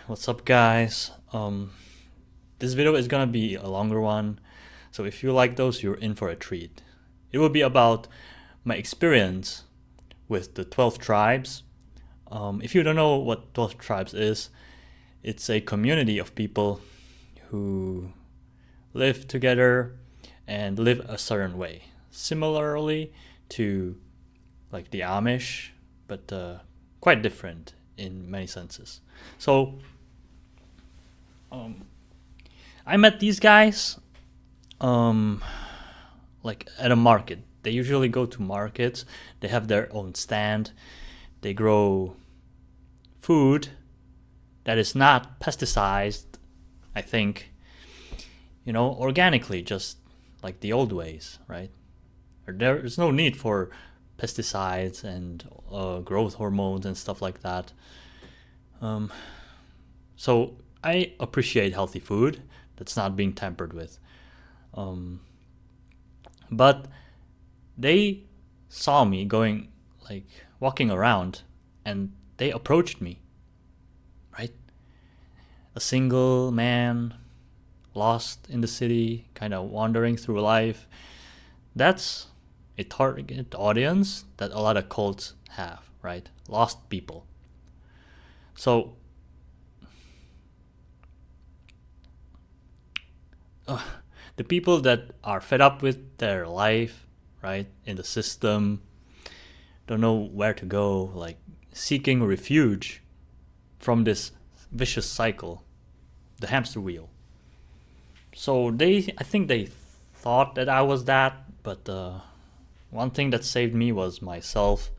What's up, guys? This video is gonna be a longer one, so if you like those, you're in for a treat. It will be about my experience with the 12 tribes. If you don't know what 12 tribes is, it's a community of people who live together and live a certain way, similarly to like the Amish, but quite different in many senses. So I met these guys like at a market. They usually go to markets. They have their own stand. They grow food that is not pesticized, I think, organically, just like the old ways, right? There's no need for pesticides and growth hormones and stuff like that. So I appreciate healthy food that's not being tampered with. But they saw me walking around, and they approached me, right? A single man, lost in the city, kind of wandering through life. That's a target audience that a lot of cults have, right? Lost people. So the people that are fed up with their life, right, in the system, don't know where to go, like seeking refuge from this vicious cycle, the hamster wheel. So I think they thought that I was that, but one thing that saved me was my self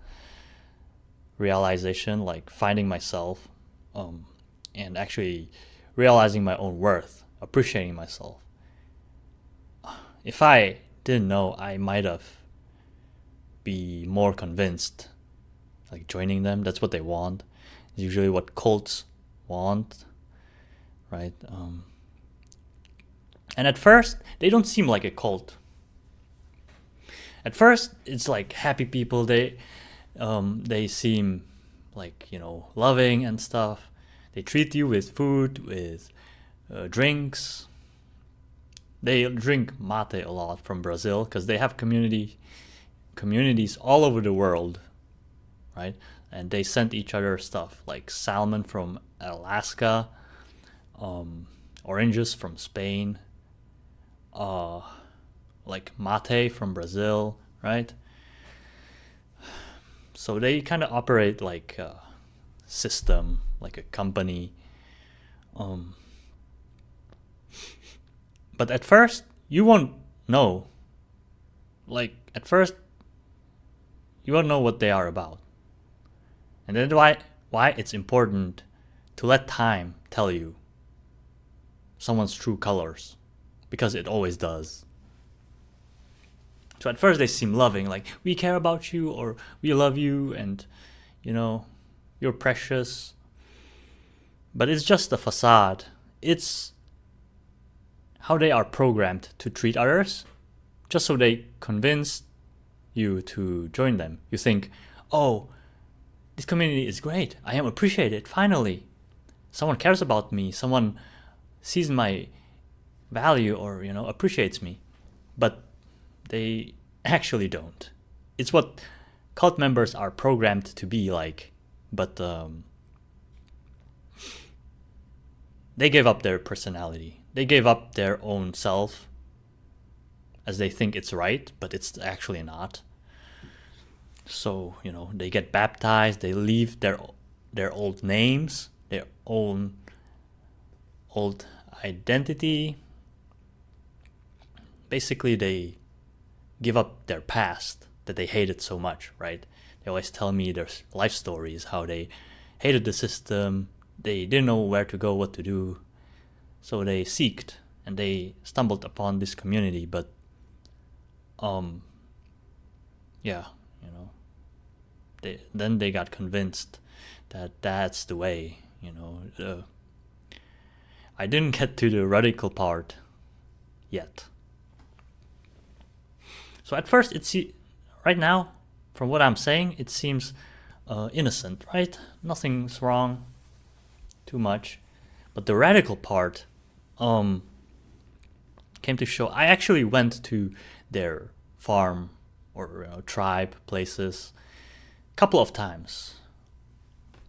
realization, like finding myself, and actually realizing my own worth, appreciating myself. If I didn't know, I might have be more convinced, like joining them. That's what they want. It's usually what cults want, right? And at first, they don't seem like a cult. At first, it's like happy people. They seem like loving and stuff. They treat you with food, with drinks. They drink mate a lot from Brazil because they have communities all over the world, right? And they send each other stuff like salmon from Alaska, oranges from Spain, like mate from Brazil, right? So they kind of operate like a system, like a company. But at first, you won't know. Like, at first, you won't know what they are about. And that's why it's important to let time tell you someone's true colors. Because it always does. So at first they seem loving, like, we care about you, or we love you, and, you're precious. But it's just a facade. It's how they are programmed to treat others, just so they convince you to join them. You think, oh, this community is great. I am appreciated, finally. Someone cares about me. Someone sees my value or, appreciates me. But they actually don't. It's what cult members are programmed to be like. But they gave up their personality. They gave up their own self as they think it's right, but it's actually not. So, they get baptized, they leave their old names, their own old identity. Basically, they give up their past that they hated so much, right? They always tell me their life stories, how they hated the system, they didn't know where to go, what to do. So they seeked and they stumbled upon this community, but then they got convinced that that's the way, I didn't get to the radical part yet. So at first, right now, from what I'm saying, it seems innocent, right? Nothing's wrong too much. But the radical part came to show. I actually went to their farm or tribe places a couple of times.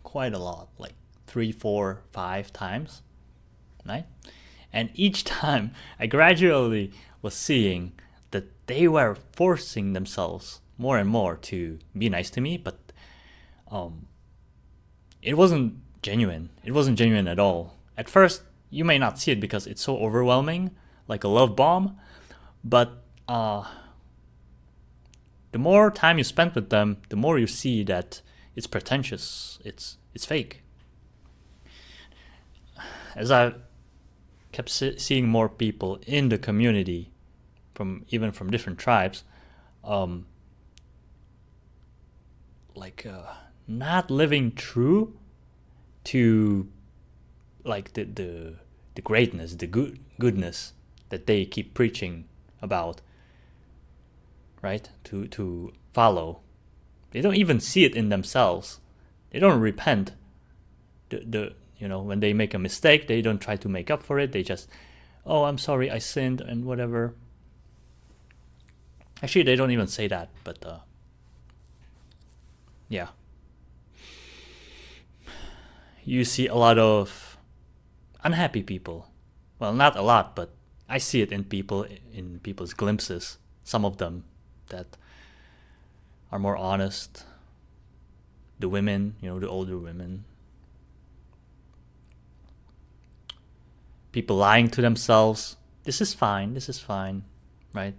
Quite a lot, like 3, 4, 5 times, right? And each time I gradually was seeing that they were forcing themselves more and more to be nice to me, but it wasn't genuine. It wasn't genuine at all. At first, you may not see it because it's so overwhelming, like a love bomb, but the more time you spend with them, the more you see that it's pretentious, it's fake. As I kept seeing more people in the community, even from different tribes, not living true to like the greatness, the goodness that they keep preaching about, right? To follow. They don't even see it in themselves. They don't repent. When they make a mistake, they don't try to make up for it. They just, oh, I'm sorry, I sinned and whatever. Actually, they don't even say that, but yeah. You see a lot of unhappy people. Well, not a lot, but I see it in people's glimpses. Some of them that are more honest. The women, the older women. People lying to themselves. This is fine, right?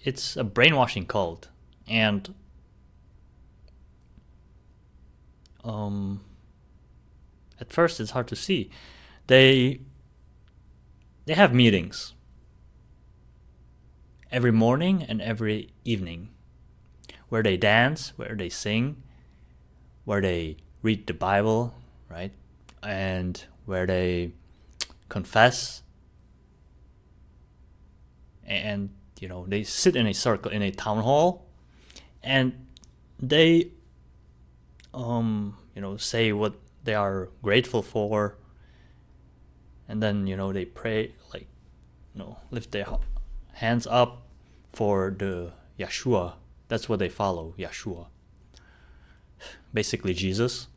It's a brainwashing cult. And at first it's hard to see. They have meetings every morning and every evening where they dance, where they sing, where they read the Bible, right? And where they confess. And, they sit in a circle in a town hall and they, say what they are grateful for. And then, they pray, lift their hands up for the Yahshua. That's what they follow, Yahshua. Basically, Jesus.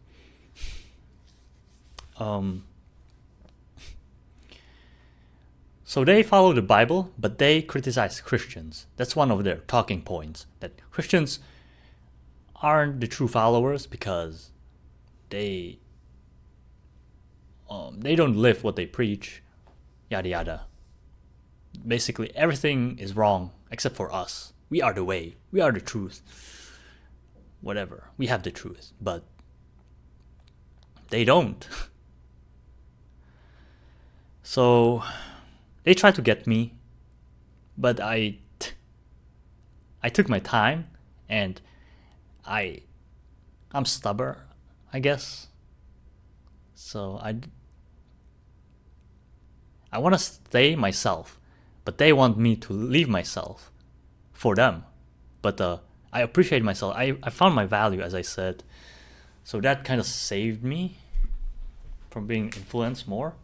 So they follow the Bible, but they criticize Christians. That's one of their talking points, that Christians aren't the true followers because they don't live what they preach, yada yada. Basically, everything is wrong except for us. We are the way. We are the truth. Whatever. We have the truth, but they don't. So they tried to get me, but I took my time, and I'm stubborn, I guess. So I want to stay myself, but they want me to leave myself for them. But I appreciate myself. I found my value, as I said. So that kind of saved me from being influenced more.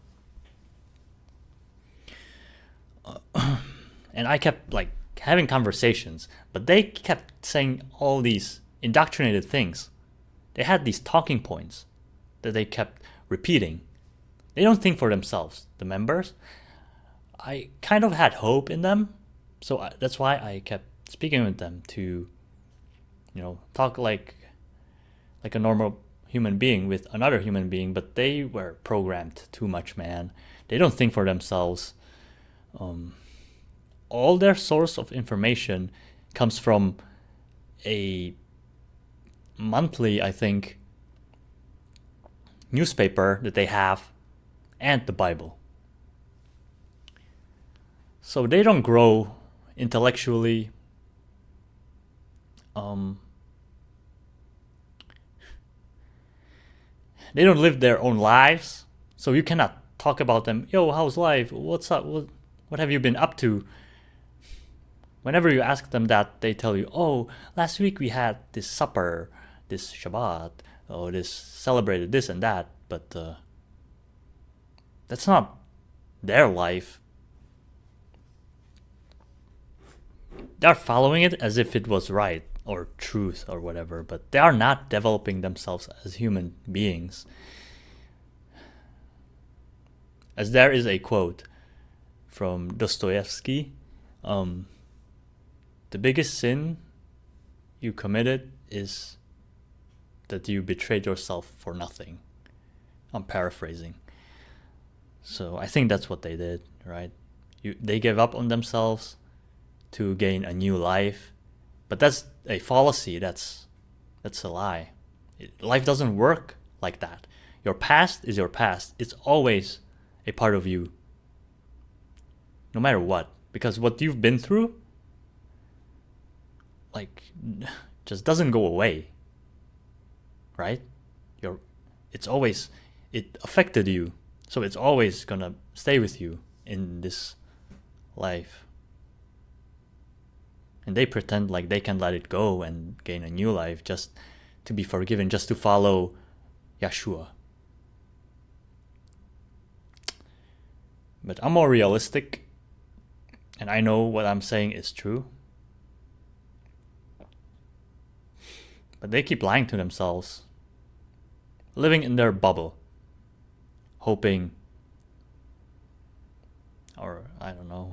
And I kept having conversations, but they kept saying all these indoctrinated things. They had these talking points that they kept repeating. They don't think for themselves, the members. I kind of had hope in them, so that's why I kept speaking with them to, talk like a normal human being with another human being. But they were programmed too much, man. They don't think for themselves. All their source of information comes from a monthly, I think, newspaper that they have and the Bible. So they don't grow intellectually. They don't live their own lives. So you cannot talk about them. Yo, how's life? What's up? What have you been up to? Whenever you ask them that, they tell you, oh, last week we had this supper, this Shabbat, this celebrated this and that. But That's not their life. They're following it as if it was right or truth or whatever, but they are not developing themselves as human beings. As there is a quote from Dostoevsky, the biggest sin you committed is that you betrayed yourself for nothing. I'm paraphrasing. So I think that's what they did, right? They gave up on themselves to gain a new life, but that's a fallacy. That's a lie. Life doesn't work like that. Your past is your past. It's always a part of you, no matter what, because what you've been through, like, just doesn't go away, right? It affected you, so it's always gonna stay with you in this life. And they pretend like they can let it go and gain a new life just to be forgiven, just to follow Yahshua. But I'm more realistic, and I know what I'm saying is true. But they keep lying to themselves, living in their bubble, hoping, or I don't know,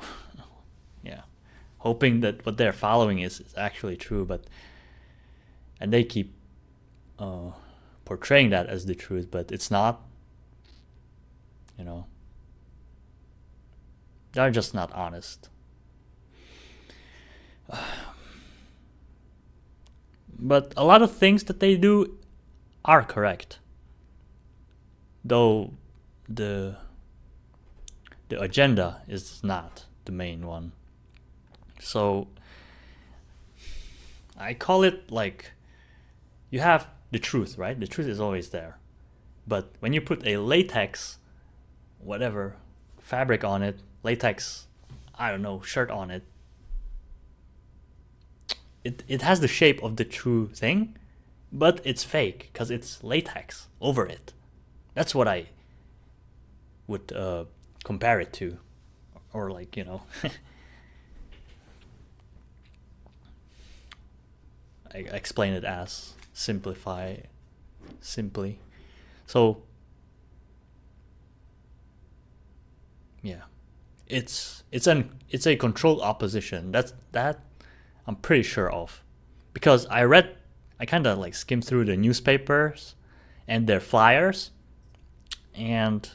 yeah, hoping that what they're following is actually true, and they keep portraying that as the truth, but it's not. They're just not honest. But a lot of things that they do are correct, though the agenda is not the main one. So I call it like, you have the truth, right? The truth is always there. But when you put a latex, whatever, fabric on it, latex, I don't know, shirt on it, it has the shape of the true thing, but it's fake because it's latex over it. That's what I would compare it to. Or like, I explain it as simply. So yeah, it's a controlled opposition. That I'm pretty sure of, because I kind of like skimmed through the newspapers and their flyers, and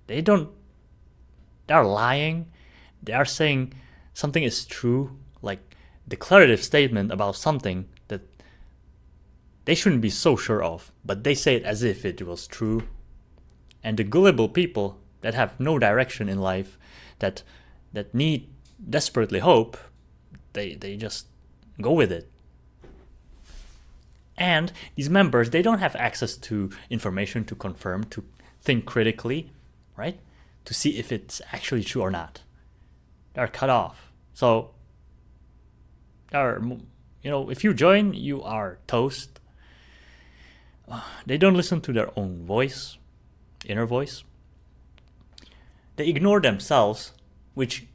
they're lying. They are saying something is true, like declarative statement about something that they shouldn't be so sure of, but they say it as if it was true. And the gullible people that have no direction in life, that need desperately hope, they just go with it. And these members, they don't have access to information to confirm, to think critically, right? To see if it's actually true or not. They're cut off. So, if you join, you are toast. They don't listen to their own voice, inner voice. They ignore themselves, which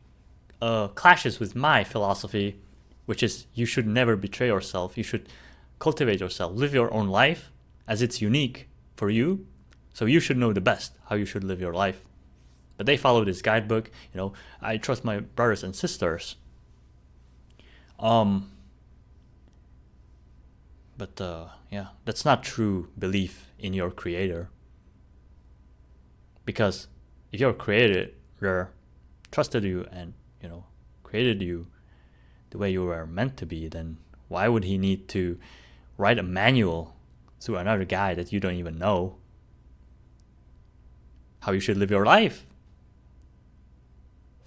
clashes with my philosophy, which is you should never betray yourself. You should cultivate yourself, live your own life as it's unique for you. So you should know the best how you should live your life. But they follow this guidebook. I trust my brothers and sisters. But that's not true belief in your creator. Because if your creator trusted you and, created you the way you were meant to be, then why would he need to write a manual to another guy that you don't even know how you should live your life?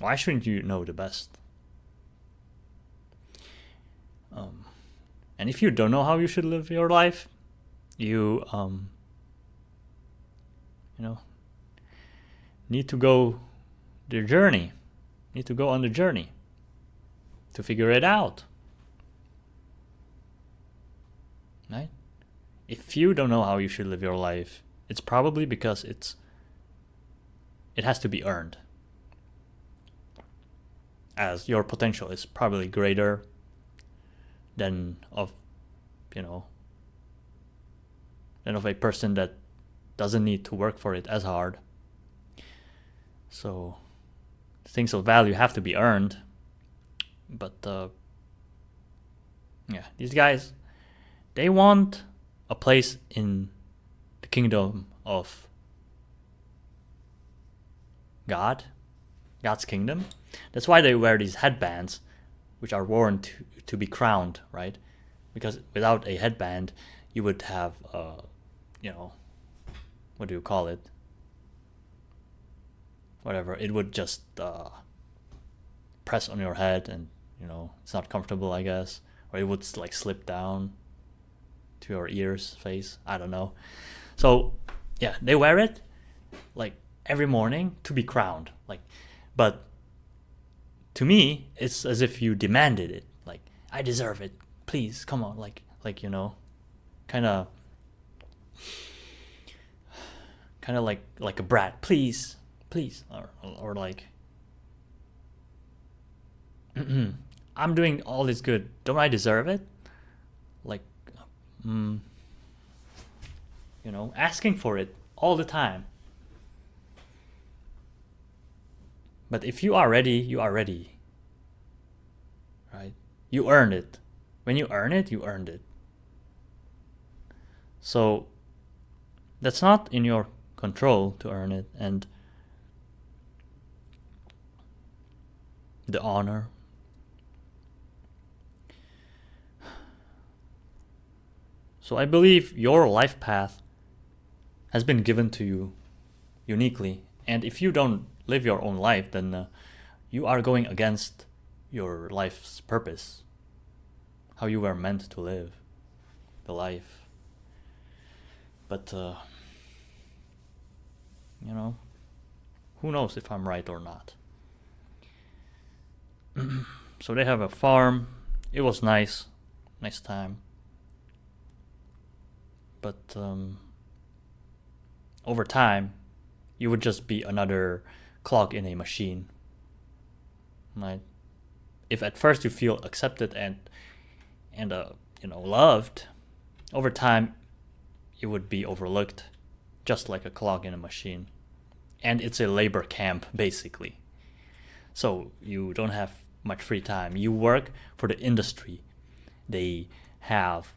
Why shouldn't you know the best? And if you don't know how you should live your life, you need to go the journey. Need to go on the journey to figure it out. Right? If you don't know how you should live your life, it's probably because it's it has to be earned, as your potential is probably greater than of a person that doesn't need to work for it as hard. So things of value have to be earned. But these guys, they want a place in the kingdom of God's kingdom. That's why they wear these headbands, which are worn to be crowned, right? Because without a headband, you would have, what do you call it? Whatever. It would just press on your head, and it's not comfortable, I guess. Or it would like slip down to your ears, face. I don't know. So yeah, they wear it like every morning to be crowned. But to me, it's as if you demanded it. Like, I deserve it. Please, come on. Kind of like a brat. Please, or like, I'm doing all this good. Don't I deserve it? Like, asking for it all the time. But if you are ready, you are ready. Right? You earned it. When you earn it, you earned it. So that's not in your control to earn it. And the honor. So I believe your life path has been given to you uniquely. And if you don't live your own life, then you are going against your life's purpose, how you were meant to live the life. But who knows if I'm right or not. So they have a farm. It was nice time. But over time, you would just be another clog in a machine. Right? If at first you feel accepted and loved, over time you would be overlooked, just like a clog in a machine. And it's a labor camp, basically. So you don't have much free time. You work for the industry. They have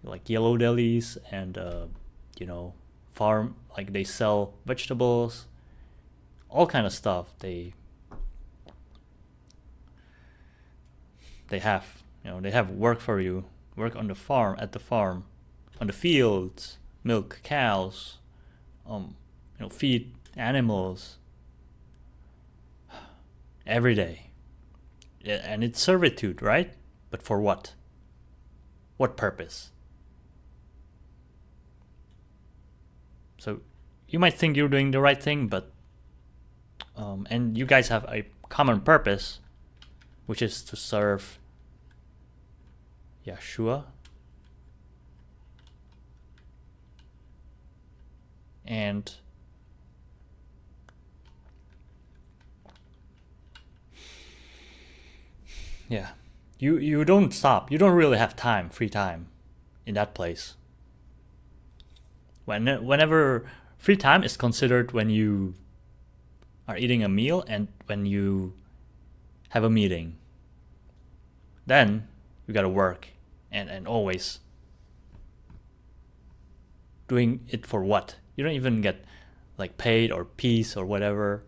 like yellow delis and farm, like they sell vegetables, all kind of stuff. They have work for you, work on the farm, on the fields, milk cows, feed animals every day. And it's servitude, right? But for what? What purpose? So you might think you're doing the right thing, but and you guys have a common purpose, which is to serve Yahshua. And yeah, you don't stop. You don't really have free time in that place. Whenever free time is considered when you are eating a meal and when you have a meeting. Then you gotta work and always doing it for what? You don't even get like paid or peace or whatever.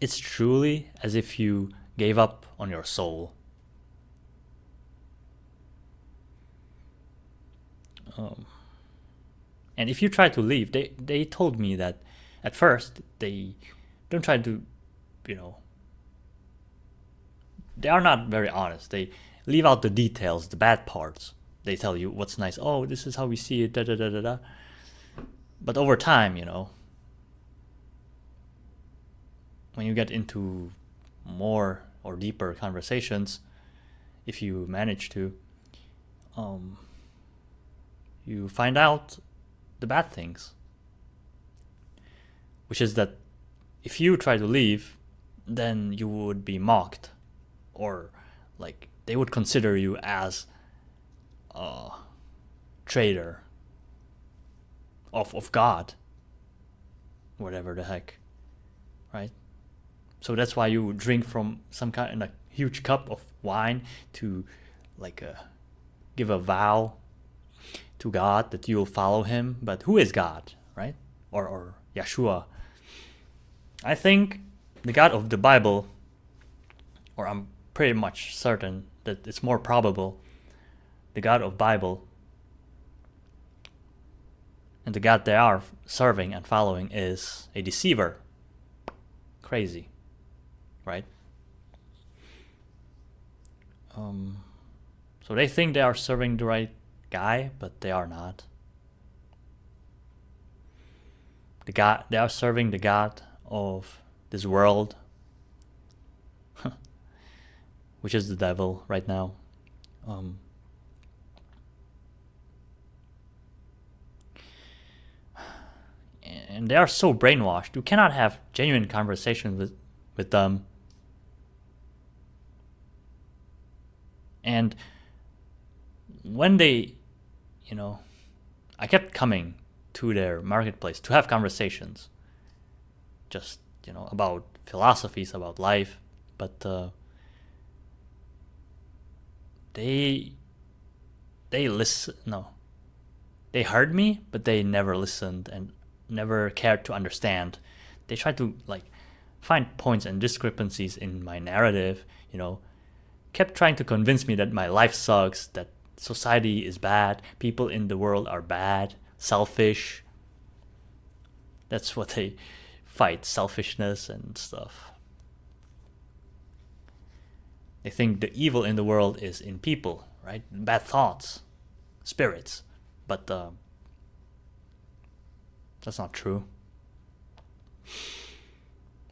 It's truly as if you gave up on your soul. And if you try to leave, they told me that at first they don't try to, they are not very honest. They leave out the details, the bad parts. They tell you what's nice. Oh, this is how we see it, da da da da da. But over time, when you get into more or deeper conversations, if you manage to, you find out the bad things. Which is that if you try to leave, then you would be mocked, or like they would consider you as a traitor of God, whatever the heck, right? So that's why you drink from some kind of like huge cup of wine to like give a vow to God that you'll follow him. But who is God, right? Or Yahshua? I think the God of the Bible, or I'm pretty much certain that it's more probable, the God of Bible and the God they are serving and following is a deceiver. Crazy, right? So they think they are serving the right guy, but they are not. They are serving the God of this world, which is the devil right now. And they are so brainwashed. You cannot have genuine conversations with them. And when they, I kept coming to their marketplace to have conversations, just, about philosophies, about life, but they listen. No, they heard me, but they never listened and never cared to understand. They tried to find points and discrepancies in my narrative, kept trying to convince me that my life sucks, that society is bad, people in the world are bad, selfish. That's what they fight, selfishness and stuff. They think the evil in the world is in people, right? Bad thoughts, spirits. But that's not true.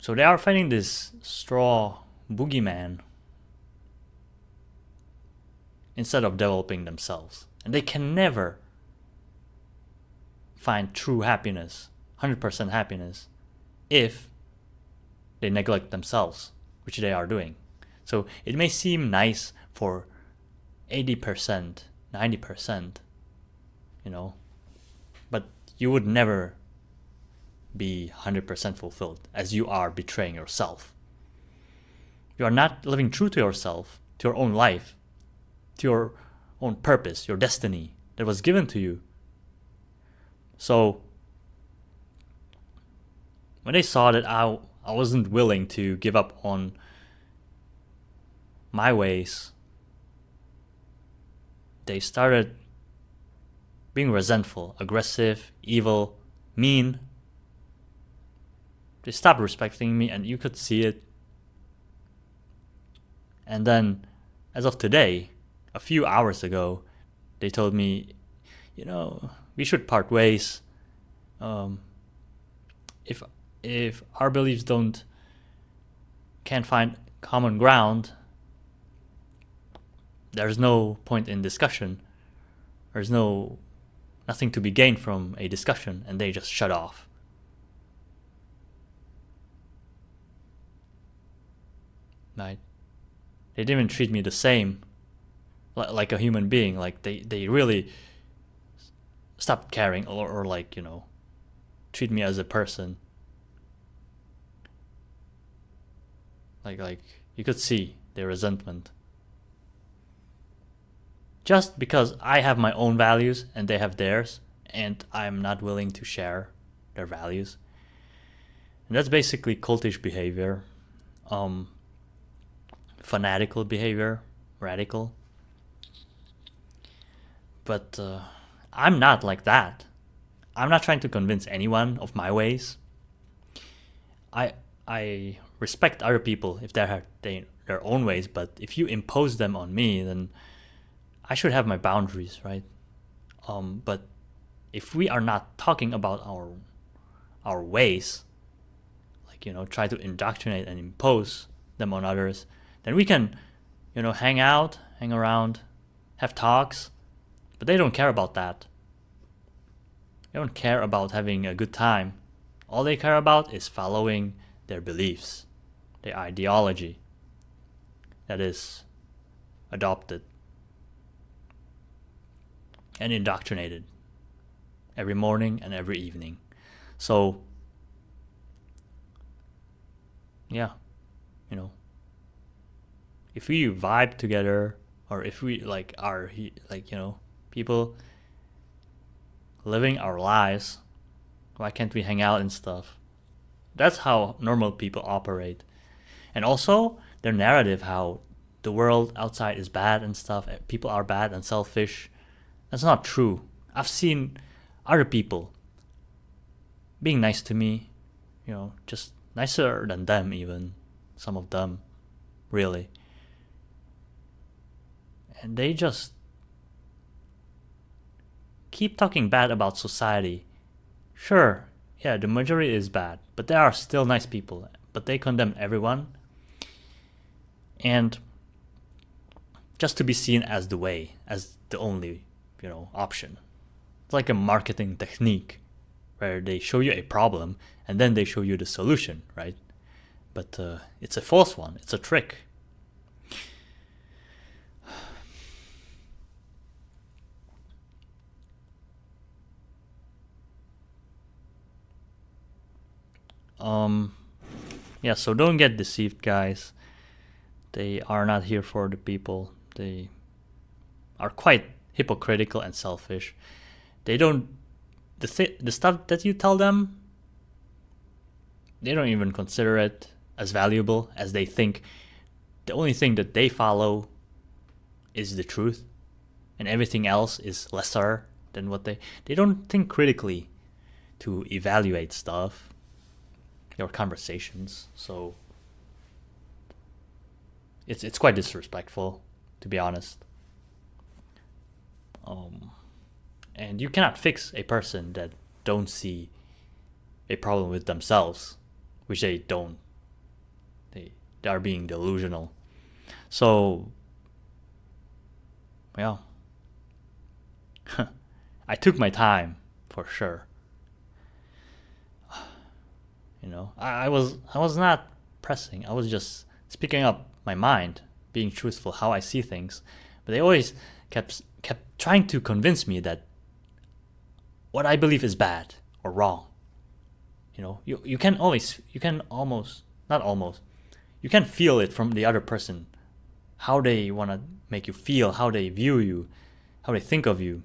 So they are fighting this straw boogeyman instead of developing themselves. And they can never find true happiness, 100% happiness, if they neglect themselves, which they are doing. So it may seem nice for 80%, 90%, but you would never be 100% fulfilled, as you are betraying yourself. You are not living true to yourself, to your own life, to your own purpose, your destiny that was given to you. So when they saw that I wasn't willing to give up on my ways, they started being resentful, aggressive, evil, mean. They stopped respecting me, and you could see it. And then, as of today, a few hours ago, they told me, we should part ways. If our beliefs can't find common ground, there's no point in discussion. There's nothing to be gained from a discussion, and they just shut off. Right? They didn't even treat me the same, like a human being. Like they really stopped caring, or treat me as a person. Like you could see their resentment. Just because I have my own values and they have theirs, and I'm not willing to share their values. And that's basically cultish behavior, fanatical behavior, radical. But I'm not like that. I'm not trying to convince anyone of my ways. I respect other people if they have their own ways, but if you impose them on me, then I should have my boundaries, right? But if we are not talking about our ways, try to indoctrinate and impose them on others, then we can, hang out, hang around, have talks, but they don't care about that. They don't care about having a good time. All they care about is following their beliefs, their ideology that is adopted and indoctrinated every morning and every evening. So, yeah, if we vibe together, or if we are people living our lives, why can't we hang out and stuff? That's how normal people operate. And also their narrative, how the world outside is bad and stuff, people are bad and selfish. That's not true. I've seen other people being nice to me, just nicer than them even, some of them, really. And they just keep talking bad about society. Sure, yeah, the majority is bad, but there are still nice people, but they condemn everyone. And just to be seen as the way, as the only, option. It's like a marketing technique where they show you a problem and then they show you the solution, right? But it's a false one. It's a trick. Yeah, so don't get deceived, guys. They are not here for the people. They are quite hypocritical and selfish. They don't, the stuff that you tell them, they don't even consider it as valuable, as they think the only thing that they follow is the truth, and everything else is lesser than what they don't think critically to evaluate stuff, your conversations. So it's quite disrespectful, to be honest. And you cannot fix a person that don't see a problem with themselves, which they don't. They are being delusional. So, well, I took my time for sure. I was not pressing. I was just speaking up my mind, being truthful how I see things. But they always kept trying to convince me that what I believe is bad or wrong. You can feel it from the other person, how they want to make you feel, how they view you, how they think of you.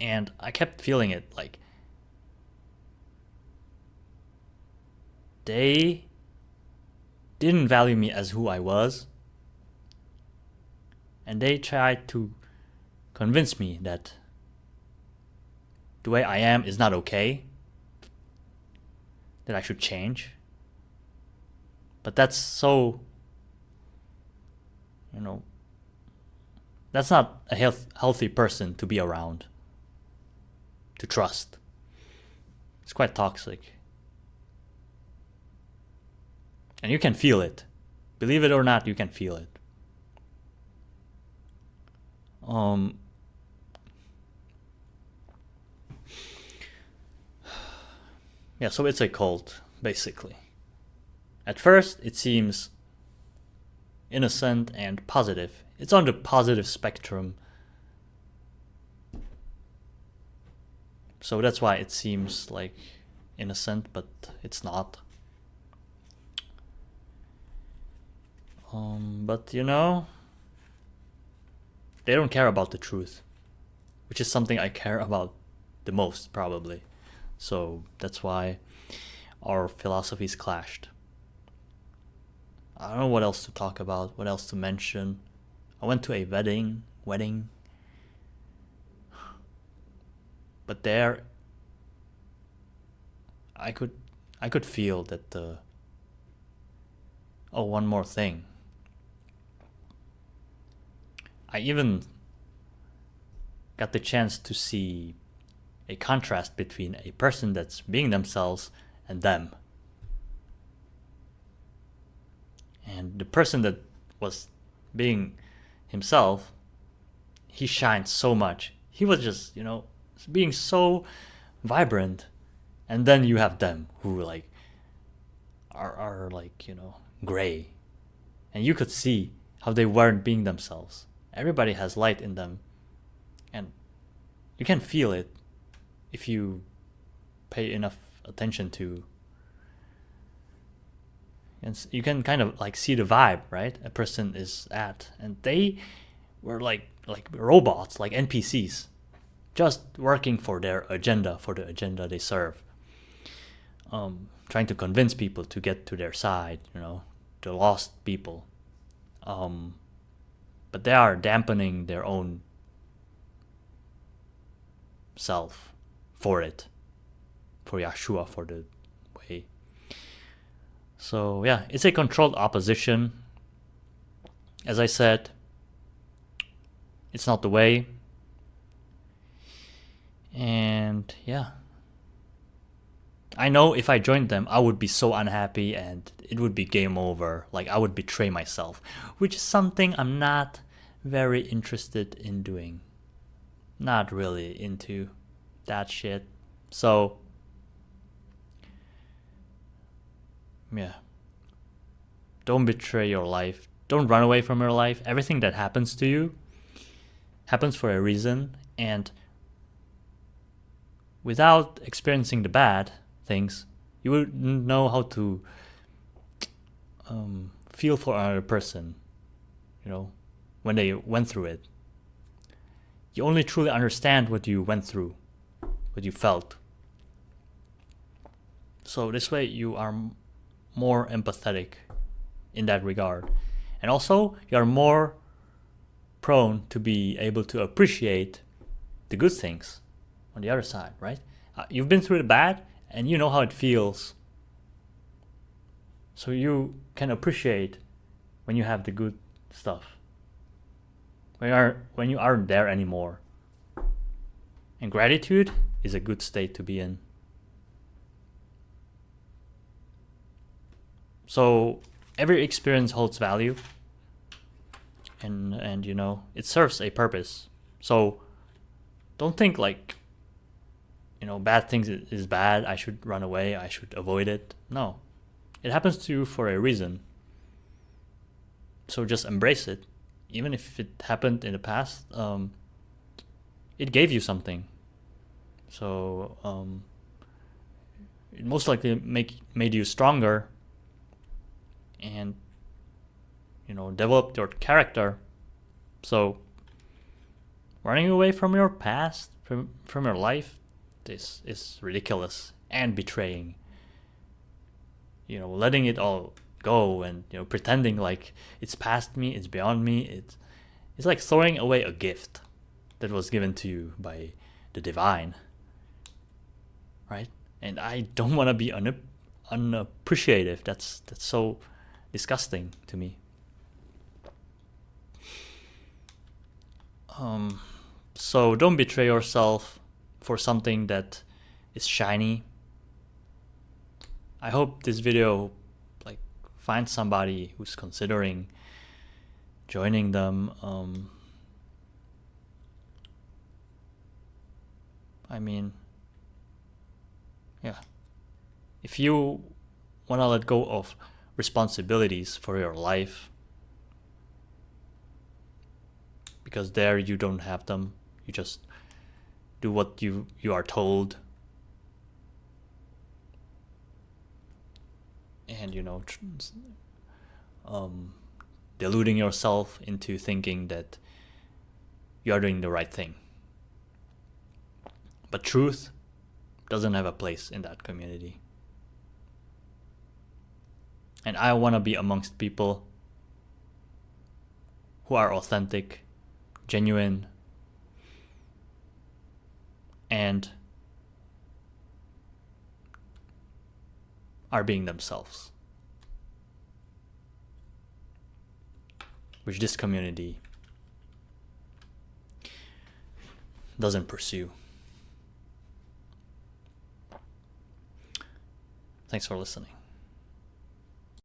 And I kept feeling it, like they didn't value me as who I was, and they tried to convince me that the way I am is not okay, that I should change. But that's so, that's not a healthy person to be around, to trust. It's quite toxic. And you can feel it. Believe it or not, you can feel it. Yeah, so it's a cult, basically. At first, it seems innocent and positive. It's on the positive spectrum. So that's why it seems like innocent, but it's not. But they don't care about the truth, which is something I care about the most, probably. So that's why our philosophies clashed. I don't know what else to talk about, what else to mention. I went to a wedding, but there I could feel that one more thing. I even got the chance to see a contrast between a person that's being themselves and them. And the person that was being himself, he shined so much. He was just, being so vibrant, and then you have them who like are like, you know, gray, and you could see how they weren't being themselves. Everybody has light in them, and you can feel it if you pay enough attention to. And you can kind of like see the vibe, right? A person is at, and they were like robots, like NPCs, just working for their agenda, for the agenda they serve. Trying to convince people to get to their side, you know, the lost people. But they are dampening their own self for it, for Yahshua, for the way. So yeah, it's a controlled opposition. As I said, it's not the way. And yeah, I know if I joined them, I would be so unhappy and it would be game over. Like, I would betray myself, which is something I'm not very interested in doing. Not really into that shit. So, yeah. Don't betray your life. Don't run away from your life. Everything that happens to you happens for a reason. And without experiencing the bad things, you wouldn't know how to feel for another person, you know, when they went through it. You only truly understand what you went through, what you felt. So this way you are more empathetic in that regard. And also, you are more prone to be able to appreciate the good things on the other side, right? You've been through the bad, and you know how it feels. So you can appreciate when you have the good stuff. When you aren't there anymore. And gratitude is a good state to be in. So every experience holds value. And you know, it serves a purpose. So don't think like, you know, bad things is bad, I should run away, I should avoid it. No. It happens to you for a reason. So just embrace it. Even if it happened in the past, it gave you something. So it most likely made you stronger and, you know, developed your character. So running away from your past, from your life, this is ridiculous and betraying. You know, letting it all go and, you know, pretending like it's past me, it's beyond me. It's like throwing away a gift that was given to you by the divine, right? And I don't want to be unappreciative. That's so disgusting to me. So don't betray yourself for something that is shiny. I hope this video like finds somebody who's considering joining them. I mean, yeah. If you want to let go of responsibilities for your life, because there you don't have them, you just do what you are told. And, you know, deluding yourself into thinking that you are doing the right thing. But truth doesn't have a place in that community. And I want to be amongst people who are authentic, genuine, and are being themselves, which this community doesn't pursue. Thanks for listening.